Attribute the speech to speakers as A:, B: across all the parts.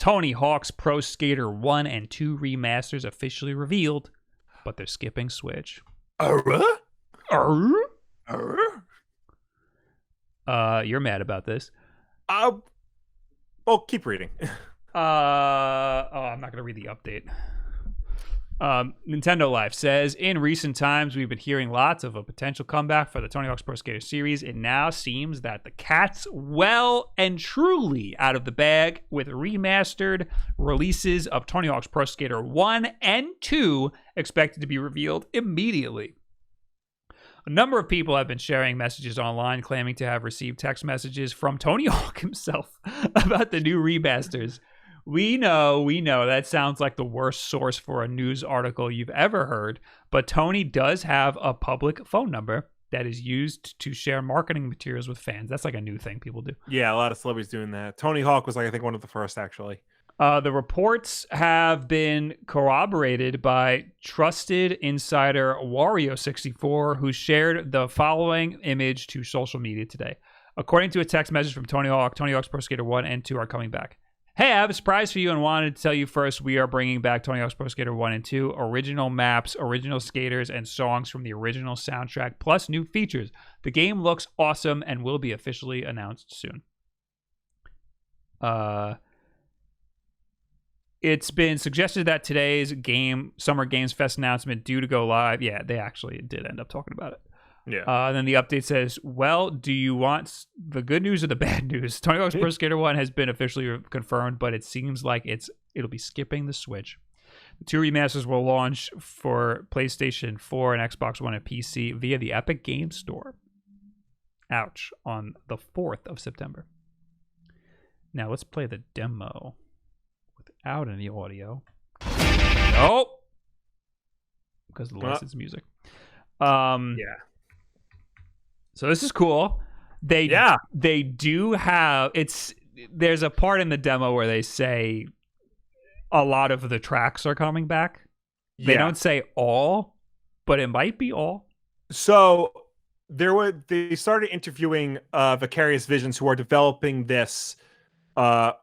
A: Tony Hawk's Pro Skater 1 and 2 remasters officially revealed, but they're skipping Switch. You're mad about this.
B: Well, keep reading.
A: I'm not going to read the update. Nintendo Life says, in recent times, we've been hearing lots of a potential comeback for the Tony Hawk's Pro Skater series. It now seems that the cat's well and truly out of the bag with remastered releases of Tony Hawk's Pro Skater 1 and 2 expected to be revealed immediately. A number of people have been sharing messages online claiming to have received text messages from Tony Hawk himself about the new remasters. We know, that sounds like the worst source for a news article you've ever heard, but Tony does have a public phone number that is used to share marketing materials with fans. That's like a new thing people do.
B: Yeah, a lot of celebrities doing that. Tony Hawk was, like, I think, one of the first, actually.
A: The reports have been corroborated by trusted insider Wario64, who shared the following image to social media today. According to a text message from Tony Hawk's Pro Skater 1 and 2 are coming back. Hey, I have a surprise for you and wanted to tell you first, we are bringing back Tony Hawk's Pro Skater 1 and 2, original maps, original skaters, and songs from the original soundtrack, plus new features. The game looks awesome and will be officially announced soon. It's been suggested that today's Summer Games Fest announcement due to go live. Yeah, they actually did end up talking about it.
B: Yeah.
A: Then the update says, well, do you want the good news or the bad news? Tony Hawk's Pro Skater 1 has been officially confirmed, but it seems like it'll be skipping the Switch. The 2 remasters will launch for PlayStation 4 and Xbox One and PC via the Epic Games Store. Ouch. On the 4th of September. Now let's play the demo without any audio. Oh! Because of the licensed music.
B: Yeah.
A: So this is cool. They do have there's a part in the demo where they say a lot of the tracks are coming back. They don't say all, but it might be all.
B: So they started interviewing Vicarious Visions, who are developing this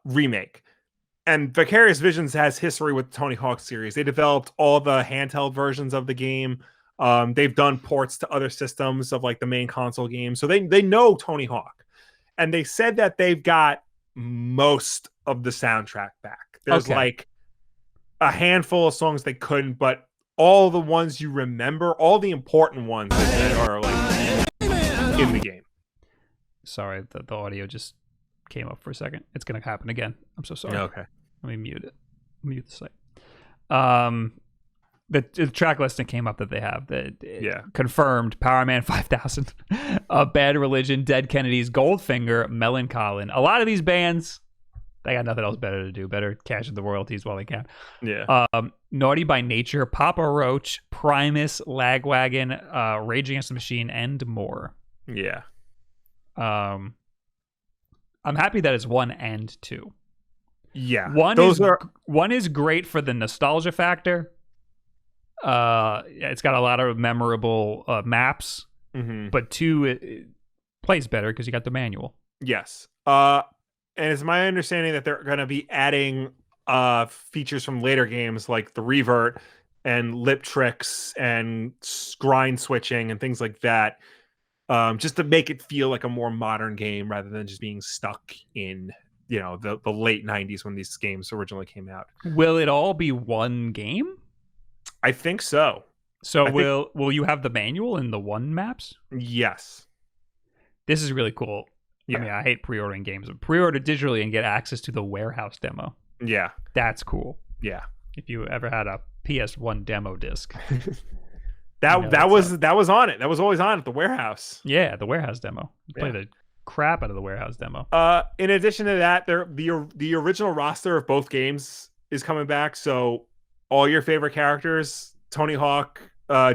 B: remake. And Vicarious Visions has history with the Tony Hawk series. They developed all the handheld versions of the game. They've done ports to other systems of, like, the main console game. So they know Tony Hawk. And they said that they've got most of the soundtrack back. There's like a handful of songs they couldn't, but all the ones you remember, all the important ones that are, like, in the game.
A: Sorry, the audio just came up for a second. It's going to happen again. I'm so sorry.
B: Okay.
A: Let me mute it. Mute the site. The track listing came up that they have confirmed Power Man 5000, Bad Religion, Dead Kennedys, Goldfinger, Melancholy. A lot of these bands, they got nothing else better to do. Better cash in the royalties while they can.
B: Yeah.
A: Naughty by Nature, Papa Roach, Primus, Lagwagon, Rage Against the Machine, and more.
B: Yeah.
A: I'm happy that it's 1 and 2.
B: Yeah.
A: One is great for the nostalgia factor. It's got a lot of memorable maps, but 2 it plays better because you got the manual.
B: Yes. And it's my understanding that they're going to be adding features from later games like the revert and lip tricks and grind switching and things like that, just to make it feel like a more modern game rather than just being stuck in, the late 90s when these games originally came out.
A: Will it all be one game?
B: I think so.
A: So will you have the manual in the 1 maps?
B: Yes.
A: This is really cool. Yeah. I mean, I hate pre-ordering games. Pre-order digitally and get access to the warehouse demo.
B: Yeah.
A: That's cool.
B: Yeah.
A: If you ever had a PS1 demo disc.
B: that was on it. That was always on at the warehouse.
A: Yeah, the warehouse demo. You play the crap out of the warehouse demo.
B: In addition to that, the original roster of both games is coming back, so all your favorite characters, Tony Hawk,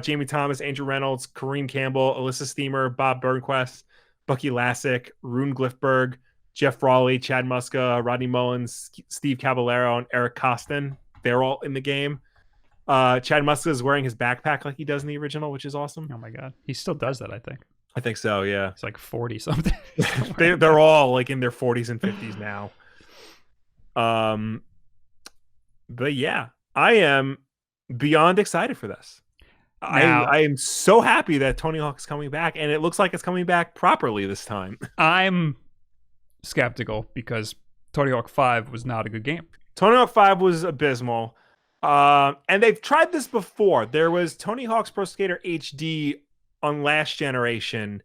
B: Jamie Thomas, Andrew Reynolds, Kareem Campbell, Alyssa Steamer, Bob Burnquist, Bucky Lassick, Rune Glifberg, Jeff Raleigh, Chad Muska, Rodney Mullins, Steve Caballero, and Eric Costin. They're all in the game. Chad Muska is wearing his backpack like he does in the original, which is awesome.
A: Oh my god. He still does that, I think.
B: I think so, yeah.
A: It's like 40 something.
B: They're all like in their 40s and 50s now. But yeah, I am beyond excited for this.
A: Now,
B: I am so happy that Tony Hawk is coming back, and it looks like it's coming back properly this time.
A: I'm skeptical because Tony Hawk 5 was not a good game.
B: Tony Hawk 5 was abysmal. And they've tried this before. There was Tony Hawk's Pro Skater HD on last generation,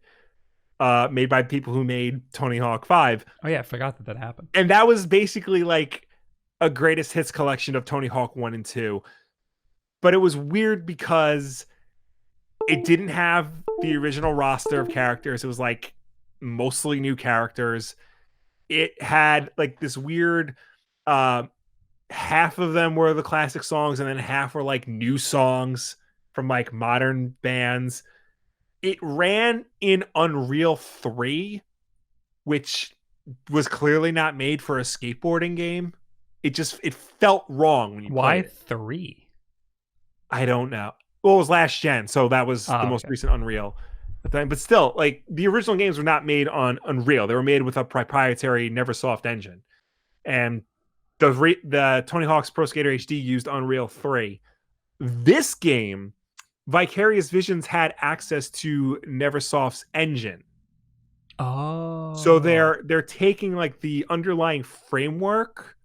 B: made by people who made Tony Hawk 5.
A: Oh yeah, I forgot that happened.
B: And that was basically like a greatest hits collection of Tony Hawk 1 and 2. But it was weird because it didn't have the original roster of characters. It was like mostly new characters. It had like this weird half of them were the classic songs and then half were like new songs from like modern bands. It ran in Unreal 3, which was clearly not made for a skateboarding game. It felt wrong when you
A: Why
B: played it.
A: 3?
B: I don't know. Well, it was last gen, so that was the most recent Unreal thing. But still, like the original games were not made on Unreal. They were made with a proprietary Neversoft engine. And the Tony Hawk's Pro Skater HD used Unreal 3. This game, Vicarious Visions had access to Neversoft's engine.
A: Oh.
B: So they're taking like the underlying framework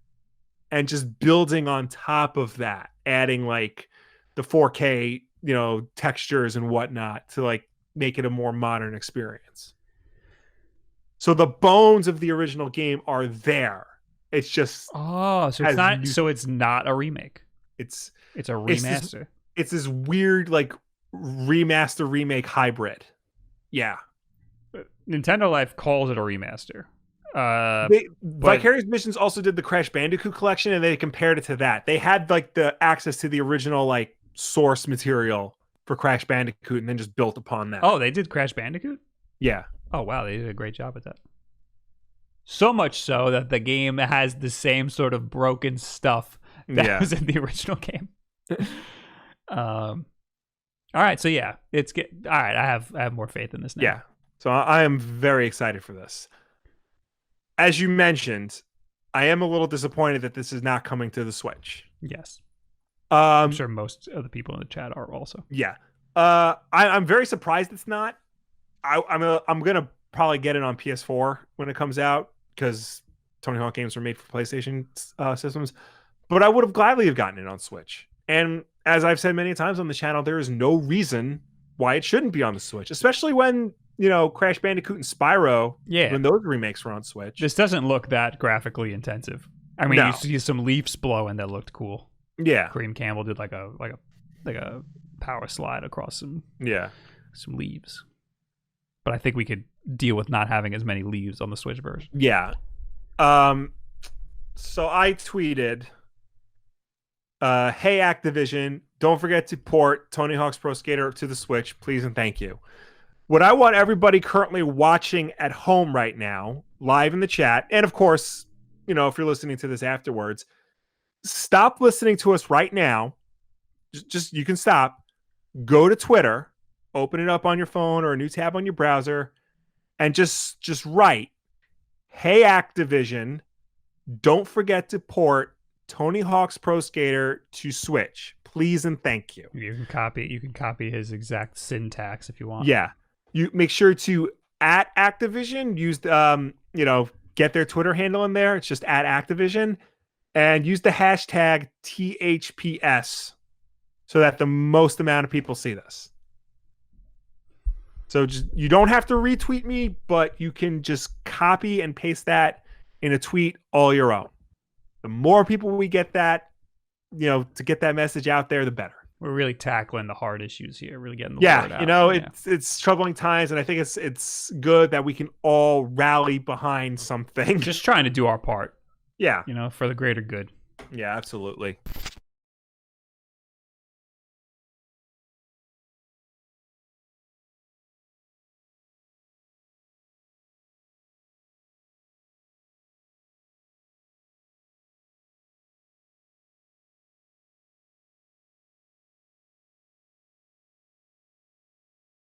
B: and just building on top of that, adding like the 4K, textures and whatnot to like make it a more modern experience. So the bones of the original game are there. It's just
A: it's not a remake.
B: It's
A: a remaster.
B: It's this weird like remaster remake hybrid. Yeah.
A: Nintendo Life calls it a remaster.
B: Vicarious Visions also did the Crash Bandicoot collection, and they compared it to that. They had like the access to the original like source material for Crash Bandicoot, and then just built upon that.
A: Oh, they did Crash Bandicoot?
B: Yeah.
A: Oh wow, they did a great job at that. So much so that the game has the same sort of broken stuff that was in the original game. All right, so yeah, all right. I have more faith in this now.
B: Yeah, so I am very excited for this. As you mentioned, I am a little disappointed that this is not coming to the Switch.
A: Yes, I'm sure most of the people in the chat are also.
B: Yeah, I'm very surprised it's not. I'm gonna probably get it on PS4 when it comes out because Tony Hawk games are made for PlayStation systems. But I would have gladly have gotten it on Switch. And as I've said many times on the channel, there is no reason why it shouldn't be on the Switch, especially when Crash Bandicoot and Spyro, when those remakes were on Switch.
A: This doesn't look that graphically intensive. I mean, you see some leaves blowing that looked cool.
B: Yeah,
A: Kareem Campbell did like a power slide across some leaves. But I think we could deal with not having as many leaves on the Switch version.
B: Yeah. So I tweeted, hey Activision, don't forget to port Tony Hawk's Pro Skater to the Switch, please and thank you. What I want everybody currently watching at home right now, live in the chat, and of course, if you're listening to this afterwards, stop listening to us right now. Just you can stop. Go to Twitter, open it up on your phone or a new tab on your browser, and just write, hey Activision, don't forget to port Tony Hawk's Pro Skater to Switch, please and thank you.
A: You can copy his exact syntax if you want.
B: Yeah. You make sure to @Activision, use get their Twitter handle in there. It's just @Activision, and use the hashtag THPS so that the most amount of people see this. So you don't have to retweet me, but you can just copy and paste that in a tweet all your own. The more people we get that, to get that message out there, the better.
A: We're really tackling the hard issues here, really getting the word out.
B: It's troubling times, and I think it's good that we can all rally behind something.
A: Just trying to do our part.
B: Yeah.
A: For the greater good.
B: Yeah, absolutely.